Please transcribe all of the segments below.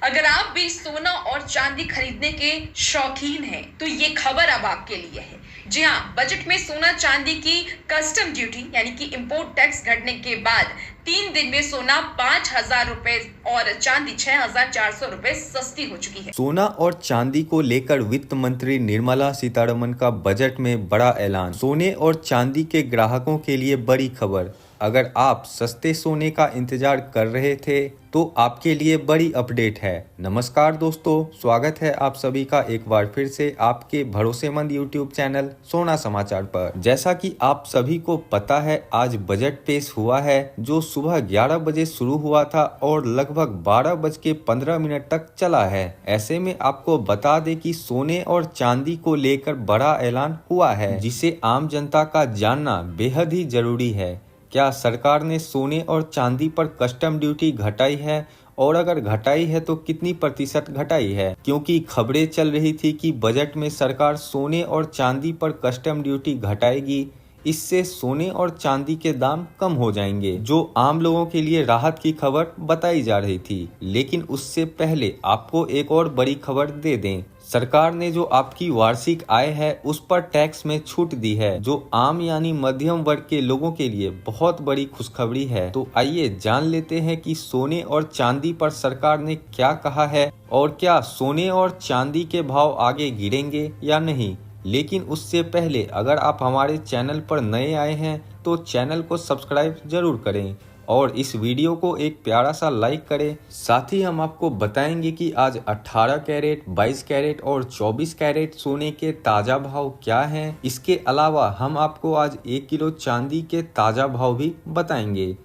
अगर आप भी सोना और चांदी खरीदने के शौकीन हैं, तो ये खबर अब आपके लिए है। जी हाँ, बजट में सोना चांदी की कस्टम ड्यूटी यानी कि इंपोर्ट टैक्स घटने के बाद 3 दिन में सोना 5,000 रुपए और चांदी 6,400 रुपए सस्ती हो चुकी है। सोना और चांदी को लेकर वित्त मंत्री निर्मला सीतारमण का बजट में बड़ा ऐलान। सोने और चांदी के ग्राहकों के लिए बड़ी खबर। अगर आप सस्ते सोने का इंतजार कर रहे थे तो आपके लिए बड़ी अपडेट है। नमस्कार दोस्तों, स्वागत है आप सभी का एक बार फिर से आपके भरोसेमंद YouTube चैनल सोना समाचार पर। जैसा कि आप सभी को पता है, आज बजट पेश हुआ है जो सुबह 11 बजे शुरू हुआ था और लगभग 12:15 तक चला है। ऐसे में आपको बता दें कि सोने और चांदी को लेकर बड़ा ऐलान हुआ है, जिसे आम जनता का जानना बेहद ही जरूरी है। क्या सरकार ने सोने और चांदी पर कस्टम ड्यूटी घटाई है, और अगर घटाई है तो कितनी प्रतिशत घटाई है? क्योंकि खबरें चल रही थी कि बजट में सरकार सोने और चांदी पर कस्टम ड्यूटी घटाएगी। इससे सोने और चांदी के दाम कम हो जाएंगे, जो आम लोगों के लिए राहत की खबर बताई जा रही थी। लेकिन उससे पहले आपको एक और बड़ी खबर दे दें। सरकार ने जो आपकी वार्षिक आय है उस पर टैक्स में छूट दी है, जो आम यानी मध्यम वर्ग के लोगों के लिए बहुत बड़ी खुशखबरी है। तो आइए जान लेते हैं कि सोने और चांदी पर सरकार ने क्या कहा है, और क्या सोने और चांदी के भाव आगे गिरेंगे या नहीं। लेकिन उससे पहले अगर आप हमारे चैनल पर नए आए हैं तो चैनल को सब्सक्राइब जरूर करें और इस वीडियो को एक प्यारा सा लाइक करें। साथ ही हम आपको बताएंगे कि आज 18 कैरेट, 22 कैरेट और 24 कैरेट सोने के ताज़ा भाव क्या हैं। इसके अलावा हम आपको आज 1 किलो चांदी के ताज़ा भाव भी बताएंगे।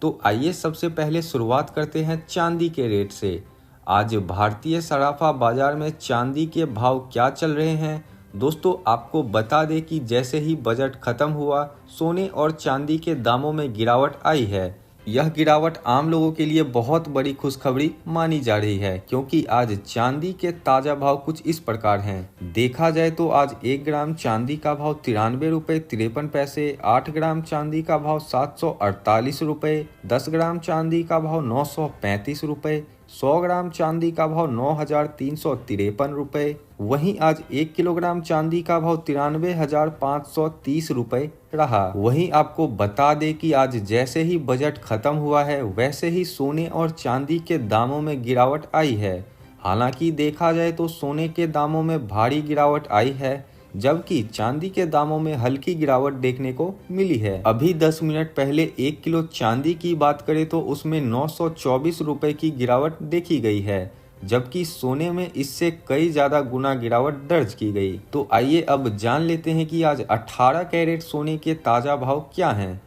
तो आइए सबसे पहले शुरुआत करते हैं चांदी के रेट से। आज भारतीय सराफा बाजार में चांदी के भाव क्या चल रहे हैं। दोस्तों, आपको बता दें कि जैसे ही बजट खत्म हुआ, सोने और चांदी के दामों में गिरावट आई है। यह गिरावट आम लोगों के लिए बहुत बड़ी खुशखबरी मानी जा रही है, क्योंकि आज चांदी के ताज़ा भाव कुछ इस प्रकार हैं। देखा जाए तो आज 1 ग्राम चांदी का भाव 93 रुपये 53 पैसे, 8 ग्राम चांदी का भाव 748 रुपये, 10 ग्राम चांदी का भाव 935 रुपये, 100 ग्राम चांदी का भाव 9,353 रुपये। वहीं आज 1 किलोग्राम चांदी का भाव 93,530 रुपये रहा। वहीं आपको बता दें कि आज जैसे ही बजट खत्म हुआ है, वैसे ही सोने और चांदी के दामों में गिरावट आई है। हालांकि देखा जाए तो सोने के दामों में भारी गिरावट आई है, जबकि चांदी के दामों में हल्की गिरावट देखने को मिली है। अभी 10 मिनट पहले 1 किलो चांदी की बात करें तो उसमें 924 रुपये की गिरावट देखी गई है, जबकि सोने में इससे कई ज्यादा गुना गिरावट दर्ज की गई। तो आइए अब जान लेते हैं कि आज 18 कैरेट सोने के ताज़ा भाव क्या हैं।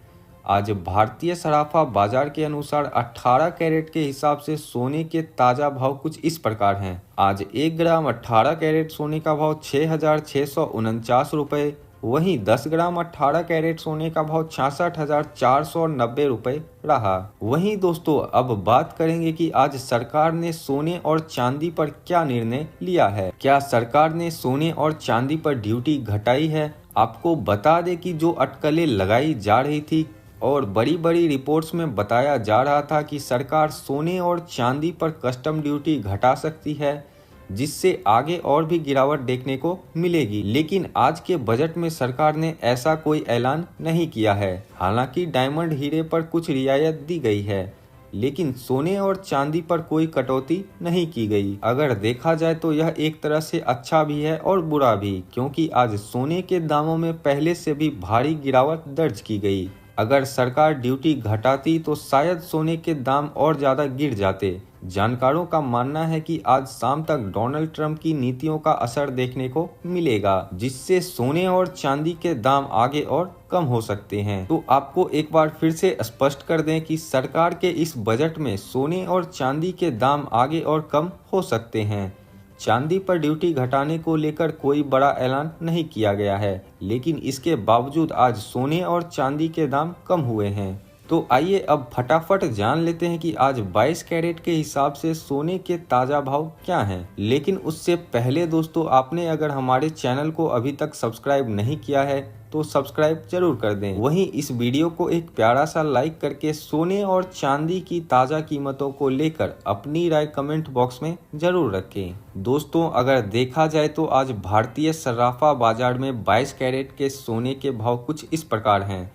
आज भारतीय सराफा बाजार के अनुसार 18 कैरेट के हिसाब से सोने के ताज़ा भाव कुछ इस प्रकार हैं। आज 1 ग्राम 18 कैरेट सोने का भाव 6,649 रुपये। वहीं 10 ग्राम 18 कैरेट सोने का भाव 66,490 रुपये रहा। वहीं दोस्तों, अब बात करेंगे कि आज सरकार ने सोने और चांदी पर क्या निर्णय लिया है। क्या सरकार ने सोने और चांदी पर ड्यूटी घटाई है? आपको बता दें कि जो अटकलें लगाई जा रही थी और बड़ी बड़ी रिपोर्ट्स में बताया जा रहा था कि सरकार सोने और चांदी पर कस्टम ड्यूटी घटा सकती है, जिससे आगे और भी गिरावट देखने को मिलेगी। लेकिन आज के बजट में सरकार ने ऐसा कोई ऐलान नहीं किया है। हालांकि डायमंड हीरे पर कुछ रियायत दी गई है, लेकिन सोने और चांदी पर कोई कटौती नहीं की गई। अगर देखा जाए तो यह एक तरह से अच्छा भी है और बुरा भी, क्योंकि आज सोने के दामों में पहले से भी भारी गिरावट दर्ज की गई। अगर सरकार ड्यूटी घटाती तो शायद सोने के दाम और ज़्यादा गिर जाते। जानकारों का मानना है कि आज शाम तक डोनाल्ड ट्रंप की नीतियों का असर देखने को मिलेगा, जिससे सोने और चांदी के दाम आगे और कम हो सकते हैं। तो आपको एक बार फिर से स्पष्ट कर दें कि सरकार के इस बजट में सोने और चांदी के दाम आगे और कम हो सकते हैं। चांदी पर ड्यूटी घटाने को लेकर कोई बड़ा ऐलान नहीं किया गया है, लेकिन इसके बावजूद आज सोने और चांदी के दाम कम हुए हैं। तो आइए अब फटाफट जान लेते हैं कि आज 22 कैरेट के हिसाब से सोने के ताज़ा भाव क्या हैं। लेकिन उससे पहले दोस्तों, आपने अगर हमारे चैनल को अभी तक सब्सक्राइब नहीं किया है तो सब्सक्राइब जरूर कर दें। वहीं इस वीडियो को एक प्यारा सा लाइक करके सोने और चांदी की ताज़ा कीमतों को लेकर अपनी राय कमेंट बॉक्स में जरूर रखें। दोस्तों, अगर देखा जाए तो आज भारतीय सर्राफा बाजार में 22 कैरेट के सोने के भाव कुछ इस प्रकार हैं।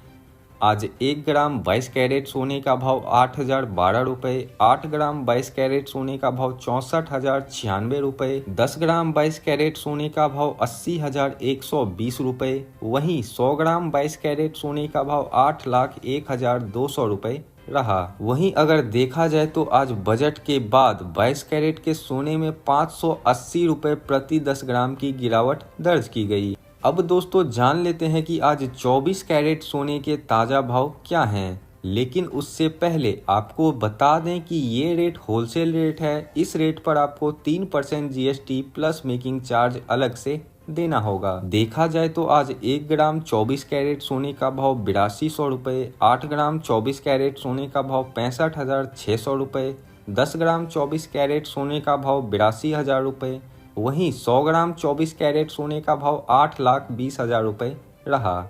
आज 1 ग्राम 22 कैरेट सोने का भाव 8,012 रुपये, 8 ग्राम 22 कैरेट सोने का भाव 64,096 रुपये, 10 ग्राम 22 कैरेट सोने का भाव 80,120 रुपये, वहीं 100 ग्राम 22 कैरेट सोने का भाव 8,01,200 रुपये रहा। वहीं अगर देखा जाए तो आज बजट के बाद 22 कैरेट के सोने में 580 रुपये प्रति 10 ग्राम की गिरावट दर्ज की गई। अब दोस्तों जान लेते हैं कि आज 24 कैरेट सोने के ताज़ा भाव क्या हैं। लेकिन उससे पहले आपको बता दें कि ये रेट होलसेल रेट है। इस रेट पर आपको 3% GST प्लस मेकिंग चार्ज अलग से देना होगा। देखा जाए तो आज 1 ग्राम 24 कैरेट सोने का भाव 8200 रुपये, 8 ग्राम 24 कैरेट सोने का भाव 65,600 रुपये, 10 ग्राम 24 कैरेट सोने का भाव 82,000 रुपये, वहीं 100 ग्राम 24 कैरेट सोने का भाव 8,20,000 रुपये रहा।